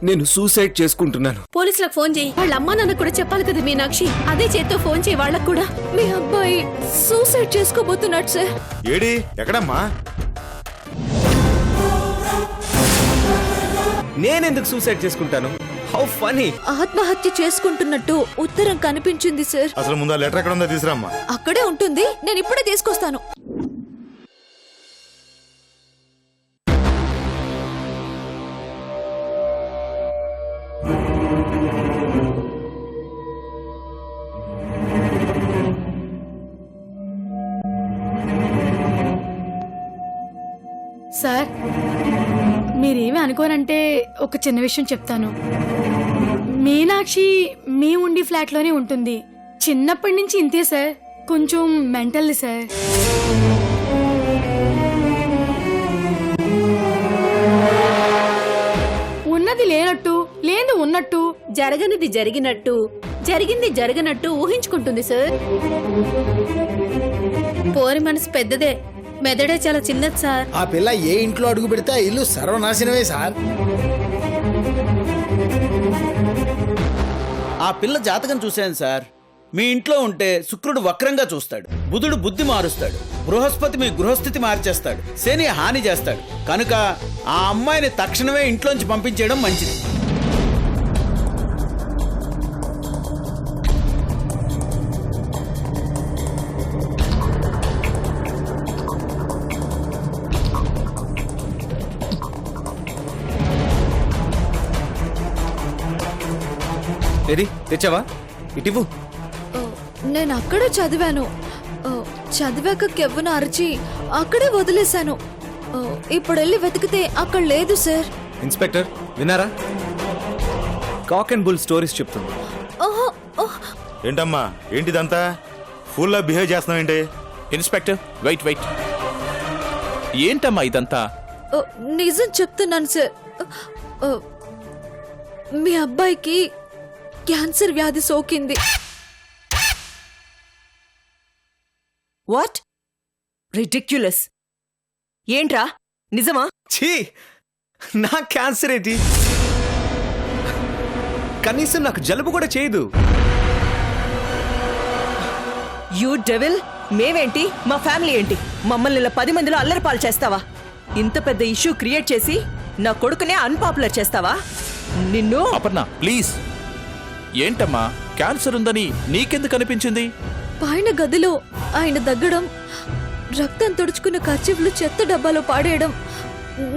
నేను సూసైడ్ చేసుకుంటున్నాను. పోలీసులకు ఫోన్ చేయి. వాళ్ళ అమ్మా నాన్న కూడా చెప్పాలి కదా మీనాక్షి. అదే చేత్తో ఫోన్ చేయి వాళ్ళకు కూడా. మీ అబ్బాయి సూసైడ్ చేసుకోబోతున్నాడు సార్. ఏడి ఎక్కడమ్మా? నేనెందుకు సూసైడ్ చేసుకుంటాను? How funny. ఆత్మహత్య చేసుకుంటున్నట్టు ఉత్తరం కనిపించింది సార్. అసలు ముందు లెటర్ ఎక్కడ ఉందో తీసురామ్మా. అక్కడే ఉంటుంది, నేను ఇప్పుడే తీసుకొస్తాను. సార్, మీరేమి అనుకోనంటే ఒక చిన్న విషయం చెప్తాను. మీనాక్షి మీ ఉండి ఫ్లాట్లోనే ఉంటుంది. చిన్నప్పటి నుంచి ఇంతే సార్, కొంచెం మెంటల్ సార్. ఉన్నది లేనట్టు, లేనిది ఉన్నట్టు, జరగనిది జరిగినట్టు, జరిగింది జరగనట్టు ఊహించుకుంటుంది సార్. పోరి మనసు పెద్దదే, మెదడే చాలా చిన్నది సార్. ఆ పిల్ల ఏ ఇంట్లో అడుగు పెడితే ఆ ఇల్లు సర్వనాశనమే సార్. ఆ పిల్ల జాతకం చూశాను సార్. మీ ఇంట్లో ఉంటే శుక్రుడు వక్రంగా చూస్తాడు, బుధుడు బుద్ధి మారుస్తాడు, బృహస్పతి మీ గృహస్థితి మార్చేస్తాడు, శని హాని చేస్తాడు. కనుక ఆ అమ్మాయిని తక్షణమే ఇంట్లోంచి పంపించేయడం మంచిది. ఏది తెచ్చావా? ఇటివ్వు. నేను అక్కడే చదివాను. చదివాక కెవ్వున అరిచి అక్కడే వదిలేశాను. ఇప్పుడు వెళ్ళి వెతికితే అక్కడ లేదు సార్. ఇన్స్పెక్టర్ విన్నారా? కాక్ అండ్ బుల్ స్టోరీస్ చెప్తుంది. ఏంటమ్మా ఏంటిదంతా? ఫుల్లా బిహేవ్ చేస్తున్నావు ఏంటి? ఇన్స్పెక్టర్ వెయిట్ వెయిట్, ఏంటమ్మా ఇదంతా? నిజం చెప్తున్నాను సార్. మీ అబ్బాయికి క్యాన్సర్ వ్యాధి సోకింది. వాట్? రిడిక్యులస్. ఏంట్రా నిజమా? ఛీ, నా క్యాన్సర్ ఏంటి? కనీసం నాకు జలుబు కూడా చేయదు. You devil. మేమేంటి, మా ఫ్యామిలీ ఏంటి? మమ్మల్ని ఇలా 10 మందిలో అల్లరిపాలు చేస్తావా? ఇంత పెద్ద ఇష్యూ క్రియేట్ చేసి నా కొడుకునే అన్పాపులర్ చేస్తావా? నిన్ను. అపర్ణ ప్లీజ్. ఏంటమ్మా, క్యాన్సర్ ఉందని నీకెందుకు అనిపించింది? పైన గదిలో ఆయన దగ్గడం, రక్తం తుడుచుకున్న కర్చీఫ్లు చెత్త డబ్బాలో పాడేయడం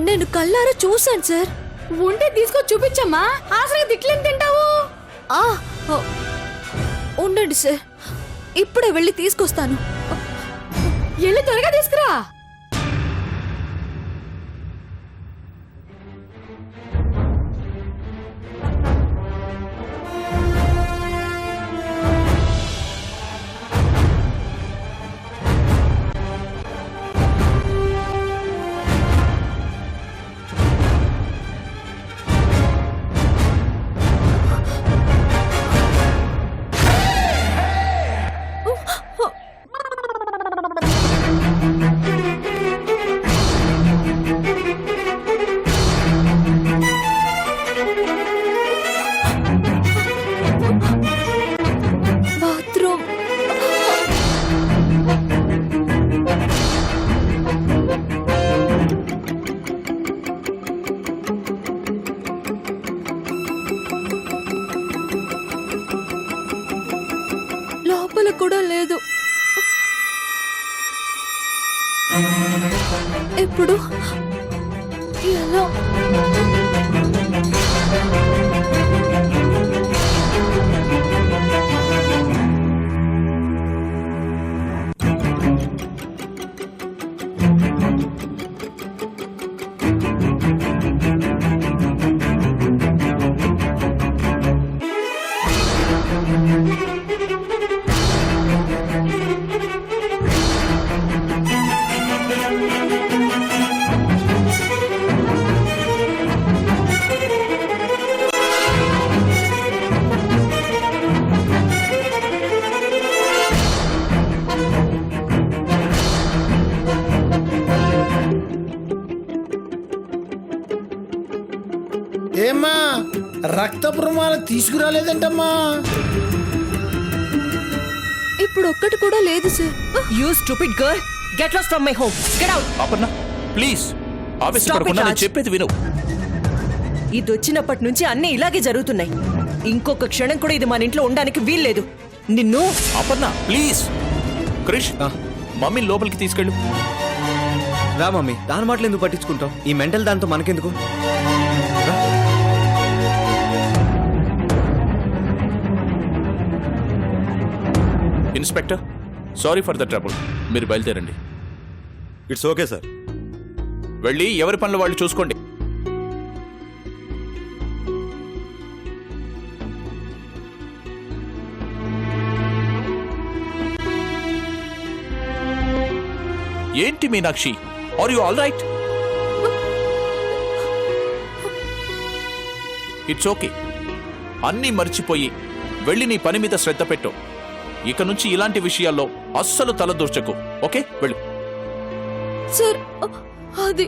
నేను కళ్ళారా చూశాను సార్. ఉంటే తీసుకొని చూపించమ్మా. ఆసరా తిట్లేం తింటావు? ఉండండి సార్, ఇప్పుడే వెళ్ళి తీసుకొస్తాను. వెళ్ళి త్వరగా తీసుకురా. బాత్రూమ్. లోపల కూడా లేదు. ఇప్పుడు ఎలా? రక్త ప్రమాణం తీసుకురాలేదంటమ్మా. ఇప్పుడు ఒక్కటి కూడా లేదు sir. You stupid girl, get lost from my home, get out. Aparna please ఆవేశపడకుండా Stop it, నేను Raj. చెప్పేది విను. ఇది వచ్చినప్పటి నుంచి అన్నీ ఇలాగే జరుగుతున్నాయి. ఇంకొక క్షణం కూడా ఇది మన ఇంట్లో ఉండడానికి వీల్లేదు. నిన్ను అపర్ణ ప్లీజ్. క్రిష్ ఆ. మమ్మీ లోపలికి తీసుకెళ్ళు. రా మమ్మీ, దాని మాటలు ఎందుకు పట్టించుకుంటాం? ఈ మెంటల్ దాంతో మనకెందుకు? రా. Inspector sorry for the trouble. మీరు బయలుదేరండి. It's okay sir. వెళ్ళి ఎవరి పనులు వాళ్ళు చూసుకోండి. ఏంటి Meenakshi, are you all right? It's okay. అన్నీ మర్చిపోయి వెళ్ళి నీ పని మీద శ్రద్ధ పెట్టు. ఇక నుంచి ఇలాంటి విషయాల్లో అస్సలు తలదూర్చకు. ఓకే, వెళ్ళు. సార్ అది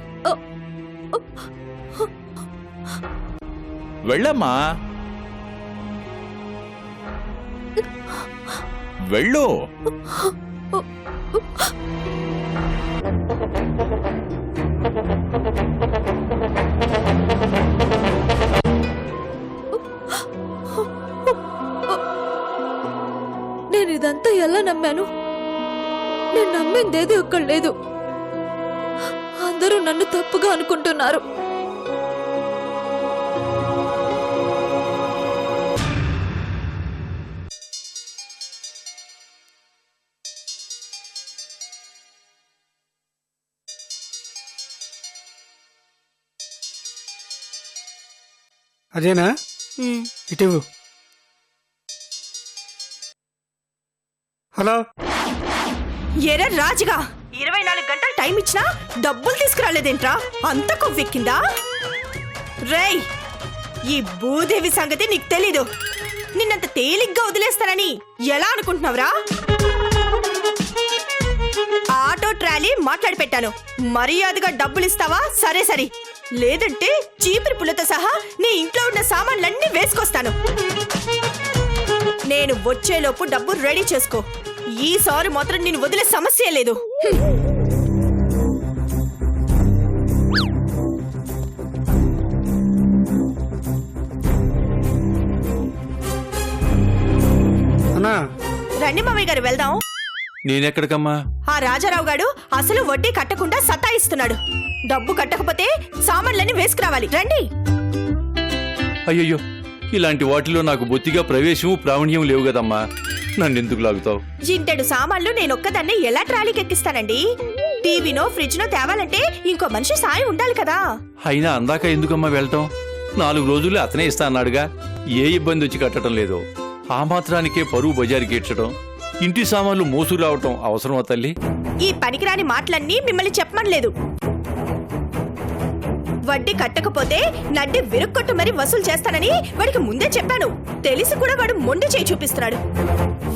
వెళ్ళమ్మా, వెళ్ళు. నేను ఇదంతా ఎలా నమ్మాను? నేను నమ్మిందేది ఒక్కడు లేదు. అందరూ నన్ను తప్పుగా అనుకుంటున్నారు. అదేనా ఇటు. హలో, ఎర్ర రాజుగా 24 గంటలు టైం ఇచ్చినా డబ్బులు తీసుకురాలేదేంట్రా? అంత కొవ్వెక్కిందా? రేయ్, ఈ భూదేవి సంగతి నీకు తెలీదు. నిన్నంత తేలిగ్గా వదిలేస్తానని ఎలా అనుకుంటున్నావురా? ఆటో ట్రాలీ మాట్లాడి పెట్టాను. మర్యాదగా డబ్బులు ఇస్తావా? సరే సరే, లేదంటే చీపురు పుల్లతో సహా నీ ఇంట్లో ఉన్న సామాన్లన్నీ వేసుకొస్తాను. నేను వచ్చేలోపు డబ్బు రెడీ చేసుకో. ఈసారి మాత్రం నేను వదిలే సమస్య లేదు. అన్నా రండి మామయ్య గారు, వెళ్దాం. నేనెక్కడికమ్మా? ఆ రాజారావు గారు అసలు వడ్డీ కట్టకుండా సతాయిస్తున్నాడు. డబ్బు కట్టకపోతే సామాన్లన్నీ వేసుకురావాలి. రండి. అయ్యయ్యో, ఇలాంటి వాటిలో నాకు బొత్తిగా ప్రవేశము ప్రావీణ్యం లేవు కదమ్మా. నన్నెందుకు లాగుతావు? ఇంటెడు సామాన్లు నేనొక్కదాన్నే ఎలా ట్రాలీకి ఎక్కిస్తానండి? టీవీనో ఫ్రిడ్జ్నో తేవాలంటే ఇంకో మనిషి సాయం ఉండాలి కదా. అయినా అందాక ఎందుకమ్మా వెళ్తాం? 4 రోజుల్లో అతనే ఇస్తా అన్నాడుగా. ఏ ఇబ్బంది వచ్చి కట్టడం లేదు. ఆ మాత్రానికే పరువు బజారుకి ఏడ్చడం, ఇంటి సామాన్లు మోసు రావటం అవసరమా తల్లి? ఈ పనికిరాని మాటలన్నీ మిమ్మల్ని చెప్పమనలేదు. వడ్డీ కట్టకపోతే నడ్డి విరుక్కొట్టు మరీ వసూలు చేస్తానని వాడికి ముందే చెప్పాను. తెలిసి కూడా వాడు మొండి చేయి చూపిస్తున్నాడు.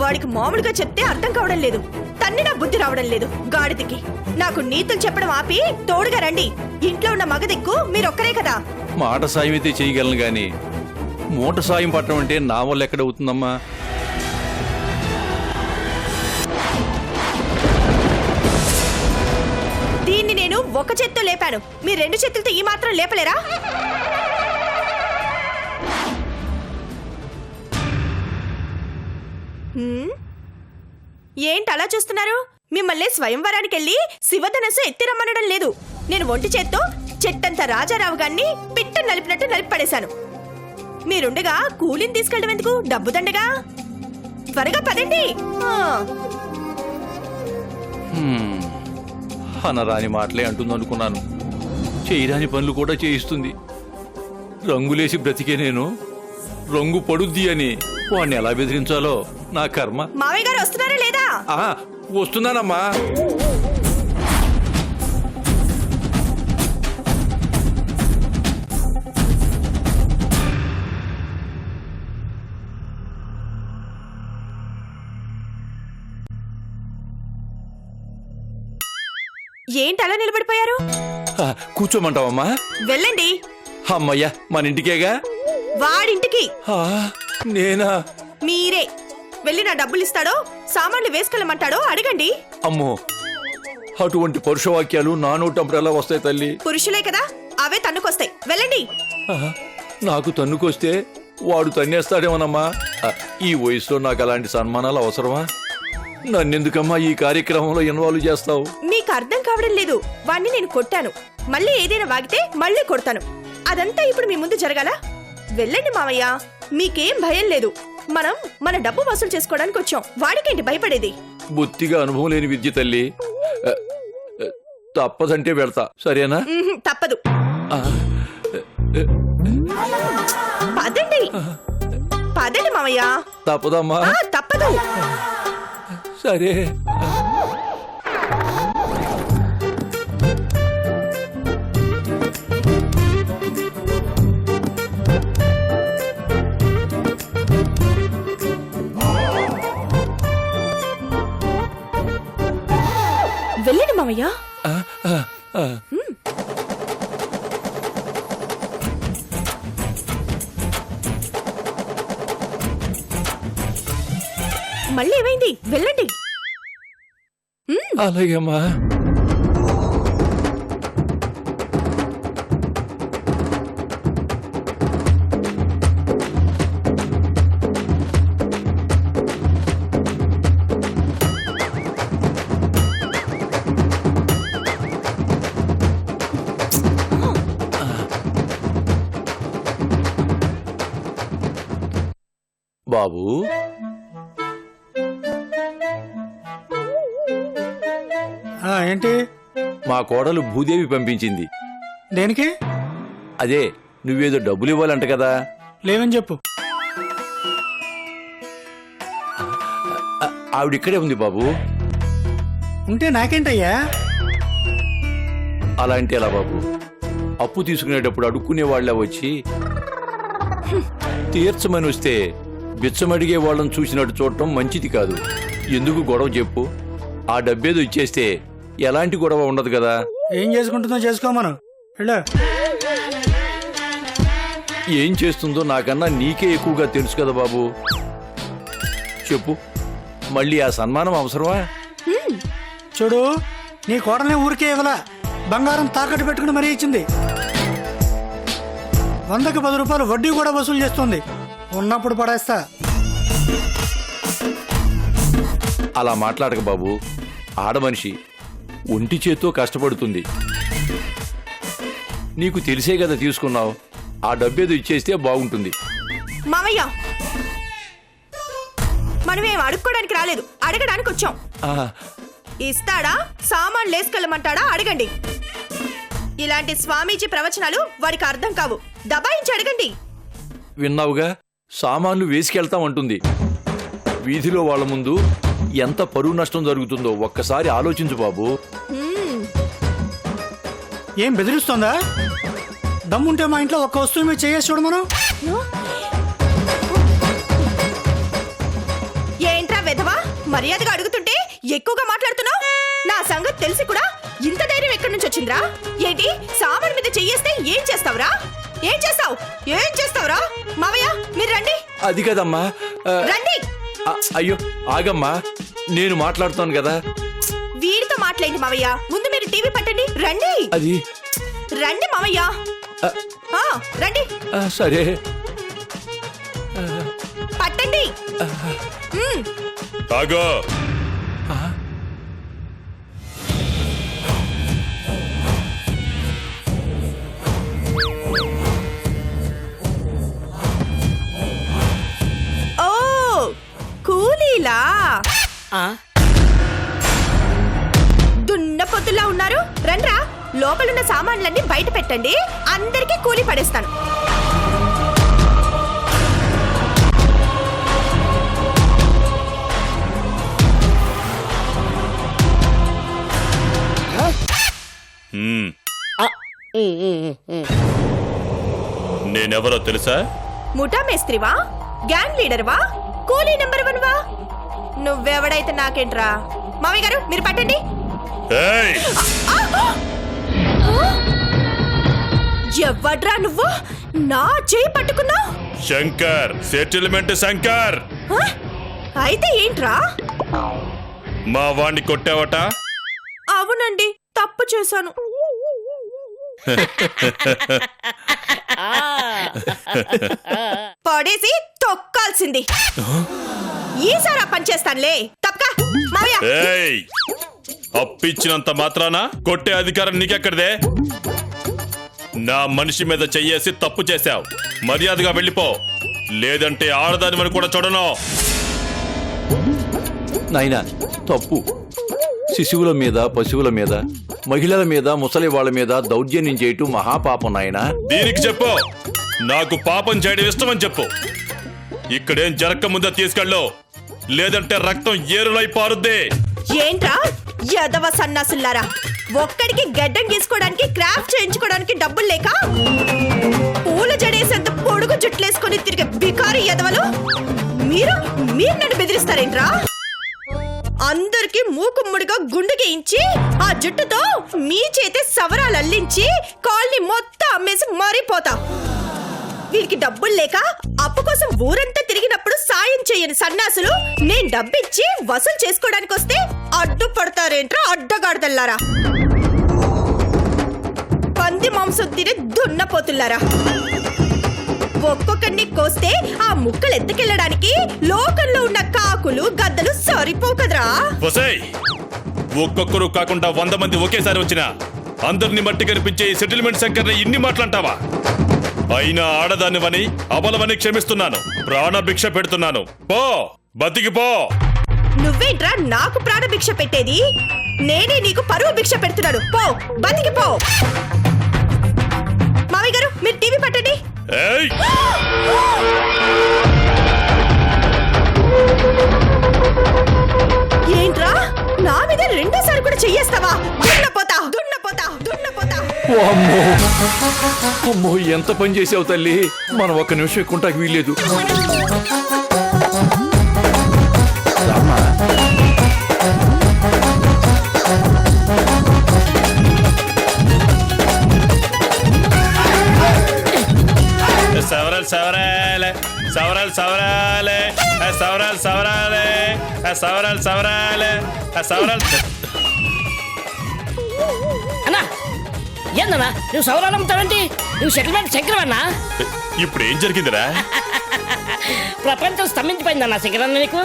వాడికి మామూలుగా చెప్తే అర్థం కావడం లేదు. తన్ని నా బుద్ధి రావడం లేదు. గాడిదికి నాకు నీతులు చెప్పడం ఆపి తోడుగా రండి. ఇంట్లో ఉన్న మగదిక్కు మీరొక్కరే కదా. మాట సాయం అయితే చేయగలను గాని మూట సాయం పట్టడం అంటే నా వల్ల ఎక్కడవుతుందమ్మా? దీన్ని నేను ఒక చేత్తో లేపాను. మీ 2 చేతులతో ఈ మాత్రం లేపలేరా? ఏంటి అలా చూస్తున్నారు? మిమ్మల్ని స్వయంవరానికి వెళ్ళి శివధనస్సు ఎత్తిరమ్మనడం లేదు. నేను ఒంటి చేత్తో చెట్టంత రాజారావు గారిని పిట్ట నలిపినట్టు నలిపి పడేశాను. మీరుండగా కూలిని తీసుకెళ్ళడం ఎందుకు? డబ్బు దండగా. త్వరగా పదండి. అనరాని మాటలే అంటుందనుకున్నాను. చేయరాని పనులు కూడా చేయిస్తుంది. రంగులేసి బ్రతికే నేను రంగు పడుద్ది అని వాణ్ణి ఎలా బెదిరించాలో నా కర్మ. మావయ్య గారు వస్తున్నారా లేదా? వస్తున్నానమ్మా. ఏంటి అలా నిలబడిపోయారు? కూర్చోమంటావమ్మా? వెళ్ళండి. అమ్మయ్యా, మన ఇంటికేగా. వాడింటికి. నేనా? మీరే వెళ్ళి నా డబ్బులు ఇస్తాడో సామాన్లు వేసుకెళ్ళమంటాడో అడగండి. అమ్మో, అటువంటి పరుషవాక్యాలు నా నోటంప్పుడు ఎలా వస్తాయి తల్లి? పురుషులే కదా, అవే తన్నుకొస్తాయి. వెళ్ళండి. నాకు తన్నుకొస్తే వాడు తన్నేస్తాడేమోనమ్మా. ఈ వయసులో నాకు అలాంటి సన్మానాలు అవసరమా? నన్నెందుకమ్మా ఈ కార్యక్రమంలో ఇన్వాల్వ్ చేస్తావు? మీకు అర్థం కావడం లేదు. వాణ్ణి నేను కొట్టాను, మళ్ళీ ఏదైనా వాగితే మళ్ళీ కొడతాను. అదంతా ఇప్పుడు మీ ముందు జరగాల? వెళ్ళండి మావయ్య, మీకేం భయం లేదు. మనం మన డబ్బు వసూలు చేసుకోవడానికి వచ్చాం. వాడికేంటి భయపడేది? బొత్తిగా అనుభవం లేని విద్య తల్లి. తప్పదంటే వెళ్తా, సరేనా? తప్పదు. పదండి పదండి మావయ్య. తప్పదమ్మా? తప్పదు. సరే. వెళ్ళండి మావయ్య. మళ్ళీ ఏమైంది? వెళ్ళండి. అలాగేమ్మా. బాబు, ఏంటి? మా కోడలు భూదేవి పంపించింది. దేనికి? అదే, నువ్వేదో డబ్బులు ఇవ్వాలంట కదా. లేవని చెప్పు. ఆవిడిక్కడే ఉంది బాబు. ఉంటే నాకేంటయ్యా? అలా అంటే ఎలా బాబు? అప్పు తీసుకునేటప్పుడు అడుక్కునే వాళ్ళ వచ్చి తీర్చమని వస్తే బిచ్చమడిగే వాళ్ళని చూసినట్టు చూడటం మంచిది కాదు. ఎందుకు గొడవ చెప్పు? ఆ డబ్బేదో ఇచ్చేస్తే ఎలాంటి గొడవ ఉండదు కదా. ఏం చేసుకుంటుందో చేసుకోమను. ఏం చేస్తుందో నాకన్నా నీకే ఎక్కువగా తెలుసు కదా బాబు. చెప్పు, మళ్ళీ ఆ సన్మానం అవసరమా? చూడు, నీ కోడల్ని ఊరికే ఇవ్వలా, బంగారం తాకట్టు పెట్టుకుని మరీ ఇచ్చింది. 100కి 10 రూపాయలు వడ్డీ కూడా వసూలు చేస్తుంది. ఉన్నప్పుడు పడేస్తా. అలా మాట్లాడక బాబు. ఆడమనిషి ఒంటి చేత్తో కష్టపడుతుంది. నీకు తెలిసే కదా తీసుకున్నావు. ఆ డబ్బేదో ఇచ్చేస్తే బాగుంటుంది. మావయ్య, మనమేం అడుక్కోడానికి రాలేదు, అడగడానికి వచ్చాం. ఇస్తాడా? సామాన్లు వేసుకెళ్ళమంటాడా? అడగండి. ఇలాంటి స్వామీజీ ప్రవచనాలు వాడికి అర్థం కావు. దబాయించి అడగండి. విన్నావుగా, సామాన్లు వేసుకెళ్తామంటుంది. వీధిలో వాళ్ళ ముందు ఎంత పరువు నష్టం జరుగుతుందో ఒక్కసారి ఆలోచించు బాబు. ఏం బెదిరిస్తోందా? దమ్ముంటే మా ఇంట్లో ఒక్క వస్తువు మీద చేయేసి చూడు. మనం ఏంట్రా వెధవా, మర్యాదగా అడుగుతుంటే ఎక్కువగా మాట్లాడుతున్నావు. నా సంగతి తెలిసి కూడా ఇంత ధైర్యం ఎక్కడి నుంచి వచ్చిందిరా? ఏంటి, సామాన్ మీద చెయ్యేస్తే ఏం చేస్తావురా? ఏం చేస్తావు? ఏం చేస్తావురా? మావయ్య, మీరు రండి. అది కదమ్మా. రండి. అయ్యో ఆగమ్మా, నేను మాట్లాడుతాను కదా. వీడితో మాట్లాడండి మావయ్య. ముందు మీరు టీవీ పట్టండి. రండి. అది రండి మావయ్య. రండి. సరే, పట్టండి. ఓ, కూలీలా? దున్నపోతుల్లా ఉన్నారు. రండ్రా, లోపలున్న సామాన్లన్నీ బయట పెట్టండి. అందరికీ కూలీ పడేస్తాను. నేనెవరో తెలుసా? ముఠా మేస్త్రివా? గ్యాంగ్ లీడర్వా? కూలీ నెంబర్ 1 వా? నువ్వెవడైతే నాకేంట్రా? మామయ్య గారు, మీరు పట్టండి. ఎవడ్రా నువ్వు? నా చేయి పట్టుకున్నావు? శంకర్, సెటిల్మెంట్ శంకర్. హ? అయితే ఏంట్రా? మా వాణ్ణి కొట్టావట? అవునండి, తప్పు చేశాను. పడేసి తొక్కాల్సింది. ఈసారి ఆ పని చేస్తానులే. తప్పక మావయ్య. ఏయ్, అప్పిచ్చినంత మాత్రాన కొట్టే అధికారం నీకెక్కడిదే? నా మనిషి మీద చెయ్యేసి తప్పు చేశావు. మర్యాదగా వెళ్ళిపో, లేదంటే ఆడదానివని కూడా చూడను. నాయనా, తప్పు. శిశువుల మీద, పశువుల మీద, మహిళల మీద, ముసలి వాళ్ళ మీద దౌర్జన్యం చేయటం మహాపాపం నాయనా. దీనికి చెప్పు, నాకు పాపం చేయడం ఇష్టమని చెప్పు. ఇక్కడేం జరక్క ముందే తీసుకెళ్ళు, లేదంటే రక్తం ఏరులై పారుద్ది. ఏంట్రా యదవ సన్నాసుల్లారా, ఒక్కడికి గడ్డం గీసుకోవడానికి క్రాఫ్ట్ చేయించుకోవడానికి డబ్బులు లేక పూల జడేసేంత పొడుగు జుట్లేసుకొని తిరిగే బికారి యదవలు మీరు నన్ను బెదిరిస్తారేంట్రా? అందరికి మూకుమ్ముడిగా గుండు గీయించి ఆ జుట్టుతో మీ చేతే సవరాలు అల్లించి కాల్ని మొత్తం అమ్మేసి మారిపోతా. వీరికి డబ్బులు లేక అప్పు కోసం ఊరంతా తిరిగినప్పుడు సాయం చేయని సన్నాసులు నేను డబ్బిచ్చి వసూలు చేసుకోవడానికి వస్తే అడ్డుపడతారేంట్రా అడ్డగాడదల్లారా, పంది మాంసం తినే దున్నపోతుల్లారా. ఒక్కొక్కరిని కోస్తే ఆ ముక్కలు ఎత్తుకెళ్ళడానికి లోకంలో ఉన్న కాకులు గద్దలు సరిపోకదరా. ఒక్కొక్కరు కాకుండా 100 మంది ఒకేసారి వచ్చినా అందరిని మట్టి కనిపించే సెటిల్మెంట్ శంకర్ని ఇన్ని మాటలంటావా? అయినా ఆడదానివని అబలవని క్షమిస్తున్నాను, ప్రాణభిక్ష పెడుతున్నాను. పో, బతికిపో. నువ్వేంట్రా నాకు ప్రాణభిక్ష పెట్టేది? నేనే నీకు పరువు భిక్ష పెడుతున్నాను. పో, బతికిపో. మావయ్య గారు, మీరు టీవీ పట్టండి. ఏయ్, ఏంట్రా నా మీద రెండోసారి కూడా చెయ్యేస్తావా? దున్నపోతా దున్నపోతా దున్నపోతా. అమ్మో అమ్మో, ఎంత పని చేసావు తల్లి. మనం ఒక్క నిమిషం ఎక్కుంటాకి వీల్లేదు. సవరాలు సవరాలే, సవరాలు సవరాలే, సవరాలు సవరాలే, సవరాలు సవరాలే, సవరాలు. అన్నా ఏందన్నా నువ్వు సౌరాలు అమ్ముతావేంటి? నువ్వు సెటిల్మెంట్ శంకరవన్నా? ఇప్పుడు ఏం జరిగిందిరా? ప్రపంచం స్తంభించిపోయిందన్నా శంకరన్న నీకు.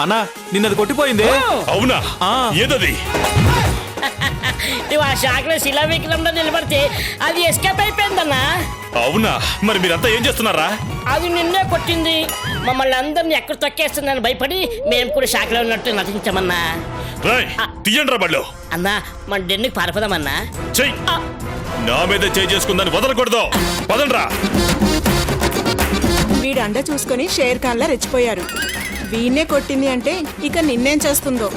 అన్నా, నిన్నది కొట్టిపోయింది. అవునా? ఏదది? నువ్వు ఆ షాక్లో శిలావిగ్రహంలో నిలబడితే అది ఎస్కేప్ అయిపోయిందన్నా. అవునా? మరి మీరంతా ఏం చేస్తున్నారా? అది నిన్నే కొట్టింది. మమ్మల్ని అందరిని ఎక్కడ తొక్కేస్తుందని భయపడి మేము కూడా షాక్లో ఉన్నట్టు నటించామన్నా. తీయండి బళ్ళు. అన్నా మన డెన్నుకి పారిపోదామన్నా. చెయ్యి, నా మీద చేయి చేసుకుందని వదలకూడదు. పదండ్రా. వీడు అండ చూసుకొని షేర్ ఖాన్లా రెచ్చిపోయారు. వీణ్ణే కొట్టింది అంటే ఇక నిన్నేం చేస్తుందో.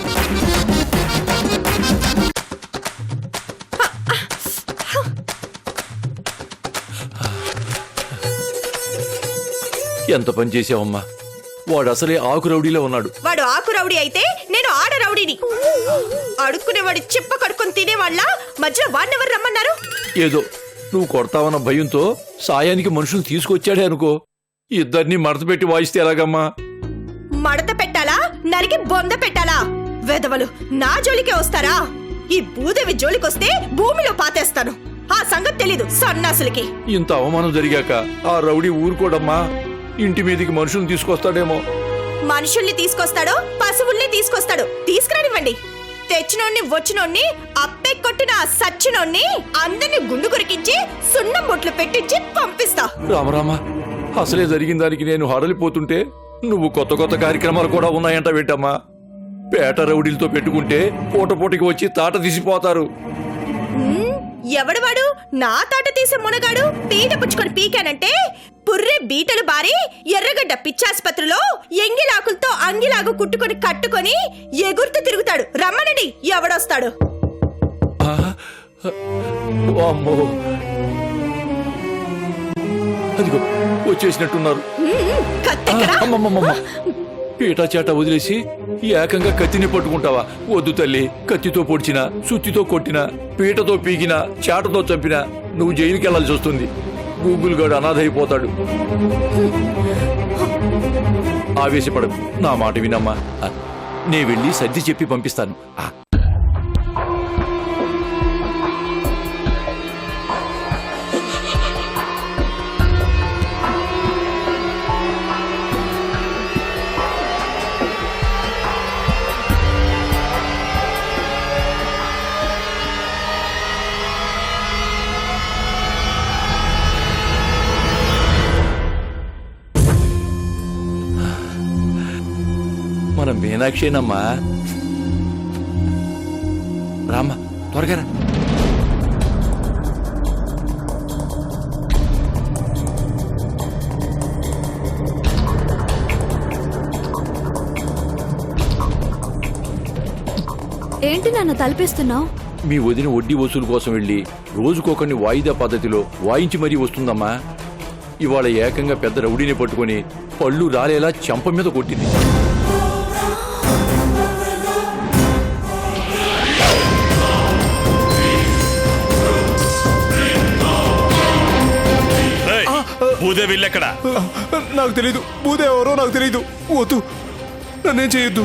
ఎంత పని చేసావమ్మా. వాడు అసలే ఆకు రౌడీలో ఉన్నాడు. వాడు ఆకు రౌడీ అయితే నేను ఆడ రౌడీని. అడుక్కునేవాడి చిప్ప కడుక్కొని తినేవాళ్ళ మధ్యలో వాడినెవరు రమ్మన్నారు? ఏదో నువ్వు కొడతావన్న భయంతో సాయానికి మనుషులు తీసుకొచ్చాడే అనుకో. ఇద్దరిని మడత పెట్టి వాయిస్తే ఎలాగమ్మా? మడత పెట్టాలా, నరికి బొంద పెట్టాలా? వెదవలు నా జోలికే వస్తారా? ఈ భూదేవి జోలికొస్తే భూమిలో పాతేస్తాను. ఆ సంగతి తెలీదు సన్నాసులకి. ఇంత అవమానం జరిగాక ఆ రౌడీ ఊరుకోడమ్మా. ఇంటి మీదకి మనుషుల్ని తీసుకొస్తాడేమో. మనుషుల్ని తీసుకొస్తాడో పశువుల్ని తీసుకొస్తాడో తీసుకురానివ్వండి. తెచ్చినోన్ని వచ్చినోన్ని అప్పే కొట్టిన సచ్చినోన్ని అందరినీ గుండు కొరికించి సున్నం బొట్లు పెట్టించి పంపిస్తా. రామరామా, అసలే జరిగిన దానికి నేను హడలిపోతుంటే నువ్వు కొత్త కొత్త కార్యక్రమాలు కూడా ఉన్నాయంట వేటమ్మా. పేట రౌడీలతో పెట్టుకుంటే పూటపూటకి వచ్చి తాట తీసిపోతారు. ఎవడు వాడు నా తాట తీసే మునగాడు? పీట పుచ్చుకొని పీకానంటే పుర్రె బీటలు బారి ఎర్రగడ్డ పిచ్చాసుపత్రిలో ఎంగిలాకులతో అంగిలాగు కుట్టుకొని కట్టుకొని ఎగురుతూ తిరుగుతాడు. రమ్మనండి, ఎవడొస్తాడు? అదిగో వచ్చేసినట్టున్నారు. పీటా చేట వదిలేసి ఏకంగా కత్తిని పట్టుకుంటావా? వద్దు తల్లి. కత్తితో పొడిచినా, సుత్తితో కొట్టినా, పీటతో పీకినా, చేటతో చంపినా నువ్వు జైలుకి వెళ్లాల్సి వస్తుంది. గూగుల్ గాడు అనాథ అయిపోతాడు. ఆవేశపడకు, నా మాట వినమ్మా. నే వెళ్ళి సర్ది చెప్పి పంపిస్తాను. మన మీనాక్షేనమ్మా. రామ్మా, త్వరగా రా. ఏంటి నాన్న తలపేస్తున్నావు? మీ వదిన వడ్డీ వసూలు కోసం వెళ్ళి రోజుకొకరిని వాయిదా పద్ధతిలో వాయించి మరీ వస్తుందమ్మా. ఇవాళ ఏకంగా పెద్ద రౌడీని పట్టుకొని పళ్ళు రాలేలా చెంప మీద కొట్టింది. భూదేవి ఎక్కడ? నాకు తెలీదు. భూదేవి ఎవరో నాకు తెలీదు. వద్దు, నన్నేం చేయొద్దు.